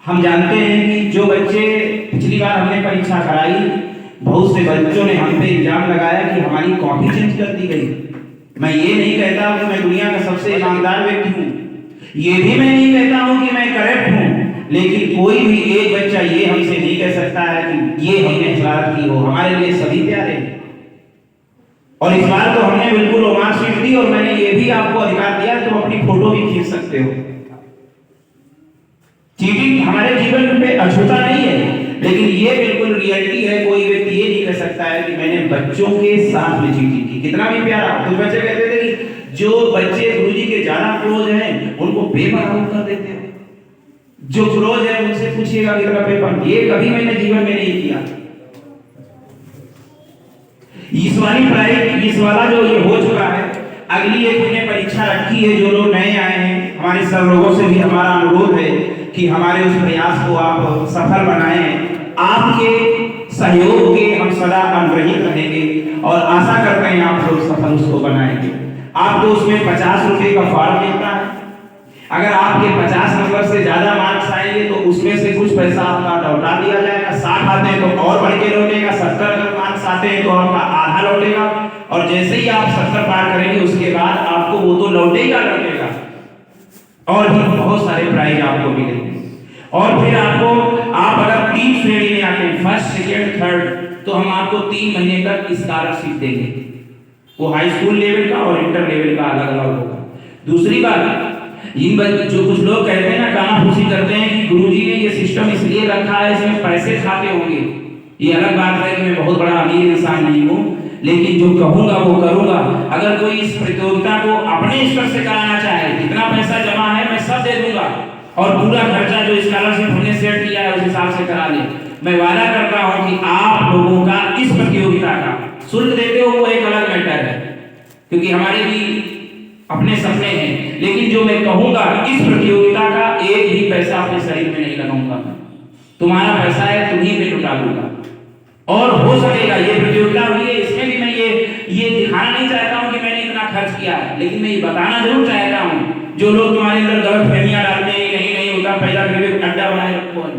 हम जानते हैं कि जो बच्चे पिछली बार हमने परीक्षा कराई, बहुत से बच्चों ने हम पे इल्जाम लगाया कि हमारी कॉपी चेंज कर दी गई। मैं ये नहीं कहता कि मैं दुनिया का सबसे ईमानदार व्यक्ति हूँ, ये भी मैं नहीं कहता हूँ कि मैं करप्ट हूँ, लेकिन कोई भी एक बच्चा ये हमसे नहीं कह सकता है कि ये हमने शरारत की हो। हमारे लिए सभी प्यारे हैं और इस बार तो हमने बिल्कुल रोमांच सीट दी और मैंने ये भी आपको अधिकार दिया तुम अपनी फोटो भी खींच सकते हो। चीटिंग हमारे जीवन पे अछूता नहीं है, लेकिन ये बिल्कुल रियलिटी है। कोई व्यक्ति ये नहीं कह सकता है कि मैंने बच्चों के साथ में चीटिंग की। कितना भी प्यारा, कुछ बच्चे कहते थे कि जो बच्चे गुरुजी के ज्यादा क्लोज हैं उनको बेमरामत कर देते हैं, जो क्लोज है उनसे पूछिएगा कितना पेपर। ये कभी मैंने जीवन में नहीं किया। इस वाली प्राइज, इस वाला जो ये हो चुका है, अगली एक हमने परीक्षा रखी है। जो लोग नए आए हैं, हमारे सब लोगों से भी हमारा अनुरोध है कि हमारे उस प्रयास को आप सफल बनाएं। आपके सहयोग के हम सदा अनुग्रहित रहेंगे और आशा करते हैं आप लोग सफल उसको बनाएंगे। आपको उसमें 50 रुपए का फॉर्म मिलता है। अगर आपके 50 नंबर से ज्यादा मार्क्स आएंगे तो उसमें से कुछ पैसा आपका लौटा दिया जाएगा। 60 आते हैं तो और बढ़ के लौटेगा। 70 अगर मार्क्स आते हैं तो आपका आधा लौटेगा और जैसे ही आप 70 पार करेंगे उसके बाद आपको वो तो लौटेगा और भी बहुत सारे प्राइज आपको मिलेंगे। और फिर आपको, आप अगर 3 श्रेणी में आते हैं, फर्स्ट, सेकंड, थर्ड, तो हम आपको 3 महीने तक स्कॉलरशिप देंगे। वो हाई स्कूल लेवल का और इंटर लेवल का अलग अलग होगा। दूसरी बात, जो कुछ लोग कहते हैं ना, गाना फूसी करते हैं कि गुरुजी ने ये सिस्टम इसलिए रखा है इसमें पैसे खाते होंगे। ये अलग बात है कि मैं बहुत बड़ा अमीर इंसान नहीं हूँ, लेकिन जो कहूंगा वो करूंगा। अगर कोई इस प्रतियोगिता को अपने स्तर से कराना चाहे, जितना पैसा जमा है मैं सब दे दूंगा और पूरा खर्चा जो स्कॉलरशिप हमने सेट किया है उस हिसाब से करा ले। मैं वादा करता हूं कि आप लोगों का इस प्रतियोगिता का शुल्क देते हो वो एक अलग मैटर है, क्योंकि हमारे भी अपने सपने हैं, लेकिन जो मैं कहूंगा इस प्रतियोगिता का एक भी पैसा अपने शरीर में नहीं लगाऊंगा। तुम्हारा पैसा है, तुम्ही पे लुटा दूंगा। और हो सकेगा ये प्रतियोगिता हुई है, इसमें भी मैं ये दिखाना नहीं चाहता हूं कि मैंने इतना खर्च किया है, लेकिन मैं ये बताना जरूर चाहता हूं। जो लोग तुम्हारे अंदर गलत फहमियां डालते हैं, नहीं होता पैदा करके अड्डा बनाए रखो है,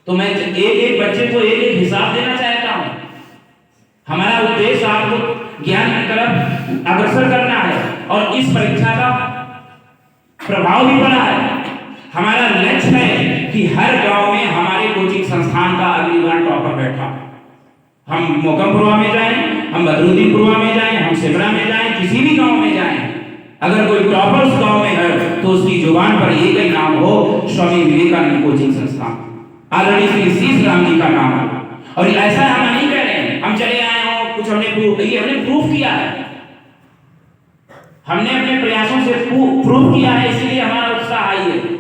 तो मैं एक एक बच्चे को एक एक हिसाब देना चाहता हूं। हमारा उद्देश्य आपको ज्ञान की तरफ अग्रसर करना है और इस परीक्षा का प्रभाव भी पड़ा है। हमारा लक्ष्य है कि हर गांव में हमारे कोचिंग संस्थान का अगली बार टॉपर बैठा। हम मोकमपुरवा में जाएं, हम बदरुद्दीनपुरवा में जाएं, हम सिमरा में जाएं, किसी भी गांव में जाएं, अगर कोई टॉपर उस गांव में है तो उसकी जुबान पर एक ही नाम हो, स्वामी विवेकानंद कोचिंग संस्थान। ऑलरेडी श्री शीश राम जी का नाम है। और ऐसा हम नहीं कह रहे हैं हम चले आए हो कुछ हमने प्रूफ किया है। हमने अपने प्रयासों से प्रूफ किया है, इसीलिए हमारा उत्साह आई है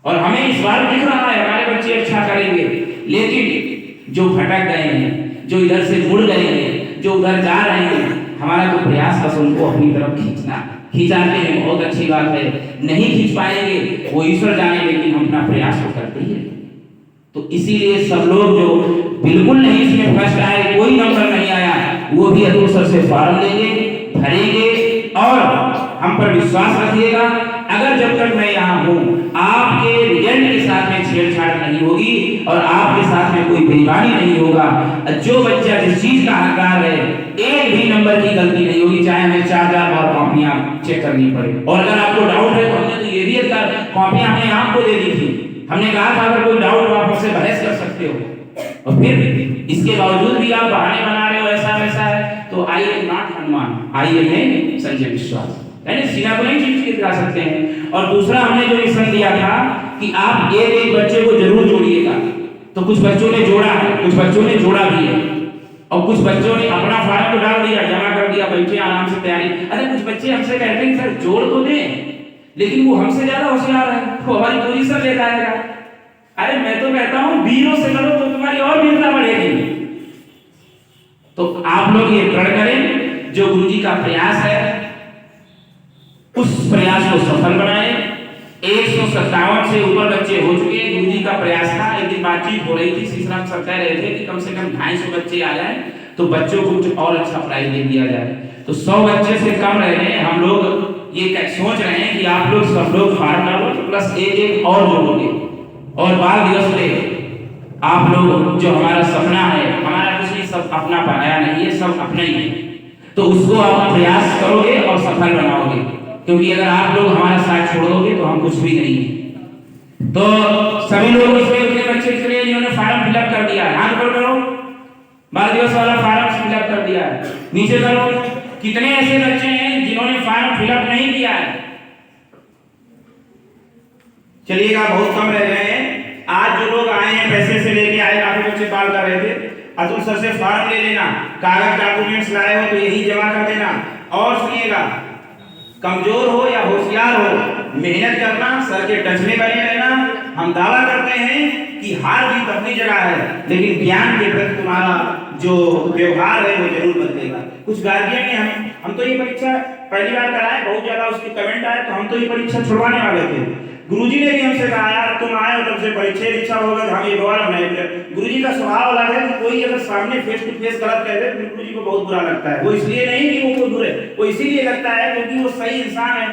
और हमें इस बार दिख रहा है हमारे बच्चे अच्छा करेंगे। लेकिन जो भटक गए हैं, जो इधर से मुड़ गए हैं, जो उधर जा रहे हैं, हमारा तो प्रयास बस उनको अपनी तरफ खींचाते हैं, बहुत अच्छी बात है। नहीं खींच पाएंगे वो ईश्वर जाने, लेकिन हम अपना प्रयास तो करते ही हैं। तो इसीलिए सब लोग जो बिल्कुल नहीं इसमें फर्स्ट आए, कोई नंबर नहीं आया, वो भी अतुल से फॉर्म लेंगे, भरेंगे और हम पर विश्वास रखिएगा। अगर जब तक मैं यहाँ हूँ आपके रिजल्ट के साथ में छेड़छाड़ नहीं होगी और आपके साथ में कोई बेईमानी नहीं होगा। जो बच्चा जिस चीज का हकदार है, एक भी नंबर की गलती नहीं होगी, चाहे हमें 4000 बार कॉपियां चेक करनी पड़े। और अगर आपको डाउट है तो हमने तो ये भी कॉपियां हमने आपको दे दी थी। हमने कहा था अगर कोई डाउट हो आप मुझसे बहस कर सकते हो, और फिर इसके बावजूद भी आप बहाने बना रहे हो ऐसा वैसा है, तो I am not Hanuman, I am Sanjay विश्वास। यानी सीना को नहीं चीज के दिखा सकते हैं। और दूसरा हमने जो मिशन दिया था कि आप एक बच्चे को जरूर जोड़िएगा, तो कुछ बच्चों ने जोड़ा है, कुछ बच्चों ने जोड़ा भी है और कुछ बच्चों ने अपना फॉर्म तो डाल दिया, जमा कर दिया, बैठे आराम से तैयारी। अरे कुछ बच्चे हमसे कहते हैं सर जोड़ तो दें, लेकिन वो हमसे ज्यादा होशियार है, वो हमारी पोजीशन ले जाएगा। अरे मैं तो कहता हूं वीरों से लड़ो तो तुम्हारी और वीरता बढ़ेगी। तो आप लोग ये प्रण करें, जो गुरुजी का प्रयास है उस प्रयास को सफल बनाएं। 157 से ऊपर बच्चे हो चुके हैं, गुरुजी का प्रयास था। एक दिन बातचीत हो रही थी, शीशराम सर कह रहे थे कि कम से कम 250 बच्चे आ जाए तो बच्चों को कुछ और अच्छा प्राइज दे दिया जाए। तो 100 बच्चे से कम रह गए, हम लोग ये सोच रहे हैं कि आप लोग सब लोग फार्म डालो प्लस एक और जोड़ोगे, और बाल दिवस पे आप लोग जो हमारा सपना है, हमारा कुछ नहीं, सब अपना बनाया नहीं है, सब अपना ही है, तो उसको आप प्रयास करोगे और सफल बनाओगे, क्योंकि अगर आप लोग हमारा साथ छोड़ दोगे तो हम कुछ भी नहीं है। तो सभी लोग इसमें उतने बच्चे इसलिए जिन्होंने फॉर्म फिलअप कर दिया है, हाथ ऊपर करो, बाल दिवस वाला फॉर्म फिलअप कर दिया है, नीचे करो। कितने ऐसे बच्चे हैं जिन्होंने फॉर्म फिलअप नहीं किया है? चलिएगा, बहुत कम रह गए हैं। आज जो लोग आए हैं पैसे से लेके आए, काफी बच्चे कॉल कर रहे थे, अतुल सर से फॉर्म ले लेना, कागज डॉक्यूमेंट्स लाए हो तो यही जमा कर देना। और सुनिएगा, कमजोर हो या होशियार हो, मेहनत करना, सर के टच में बने रहना। हम दावा करते हैं कि हार जीत अपनी जगह है, लेकिन ज्ञान के प्रति तुम्हारा जो व्यवहार है वो जरूर बदलेगा। कुछ गार्जियन ने हम तो ये परीक्षा पहली बार कराए, बहुत ज्यादा उसके कमेंट आए, तो हम तो ये परीक्षा छुड़वाने वाले थे। गुरुजी ने भी हमसे कहा यार तुम आए हो तब से परीक्षा इच्छा होगा तो हम ये दोबारा बनाए। गुरुजी का स्वभाव अलग है कि कोई अगर सामने फेस टू फेस गलत कह दे तो गुरुजी को बहुत बुरा लगता है। वो इसलिए नहीं कि वो कोई बुरे, वो इसीलिए लगता है क्योंकि वो सही इंसान है।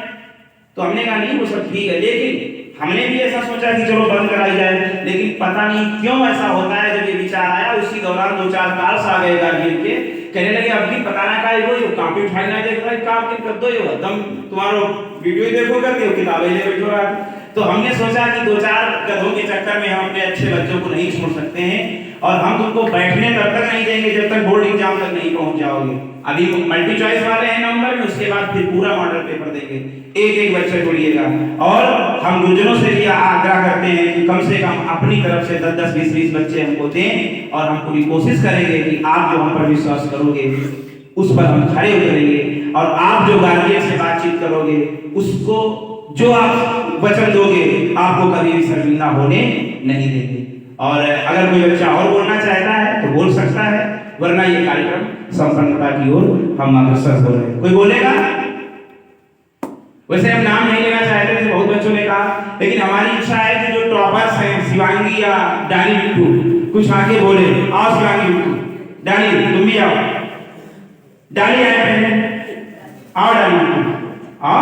तो हमने कहा नहीं वो सब ठीक है, लेकिन हमने भी ऐसा सोचा कि चलो बंद कराई जाए, लेकिन पता नहीं क्यों ऐसा होता है। जब ये विचार आया उसी दौरान 2-4 कॉल्स आ गए गार्जियन के, कहने लगे अब भी पता ना का वो कॉपी उठाई ना देख रहा है, काम कर दो, ये दम तुम्हारो वीडियो देखो करके हो, किताबें ले बैठो रहा। तो हमने सोचा कि 2-4 गधों के चक्कर में हम अपने अच्छे बच्चों को नहीं छोड़ सकते हैं, और हम तुमको बैठने तब तक नहीं देंगे जब तक बोर्ड एग्जाम तक नहीं पहुंच जाओगे। अभी मल्टी चॉइस वाले हैं नवंबर में, उसके बाद फिर पूरा मॉडल पेपर देंगे, एक बच्चे छोड़िएगा। और हम गुरुजनों से भी आग्रह करते हैं कि कम से कम अपनी तरफ से 10-10, 20-20 बच्चे हमको दें, और हम पूरी कोशिश करेंगे कि आप जो हम पर विश्वास करोगे उस पर हम खड़े उतरेंगे, और आप जो गार्जियन से बातचीत करोगे उसको जो आप वचन दोगे आपको कभी भी शर्मिंदा होने नहीं देंगे। और अगर कोई बच्चा और बोलना चाहता है तो बोल सकता है, वरना ये कार्यक्रम संपन्नता की ओर हम अग्रसर हो रहे हैं। कोई बोलेगा? वैसे हम नाम नहीं लेना चाहते थे, बहुत बच्चों ने कहा, लेकिन हमारी इच्छा है कि जो टॉपर्स हैं शिवांगी या डाली बिट्टू कुछ आके बोले। आओ शिवांगी बिट्टू, डाली तुम भी आओ, डाली आए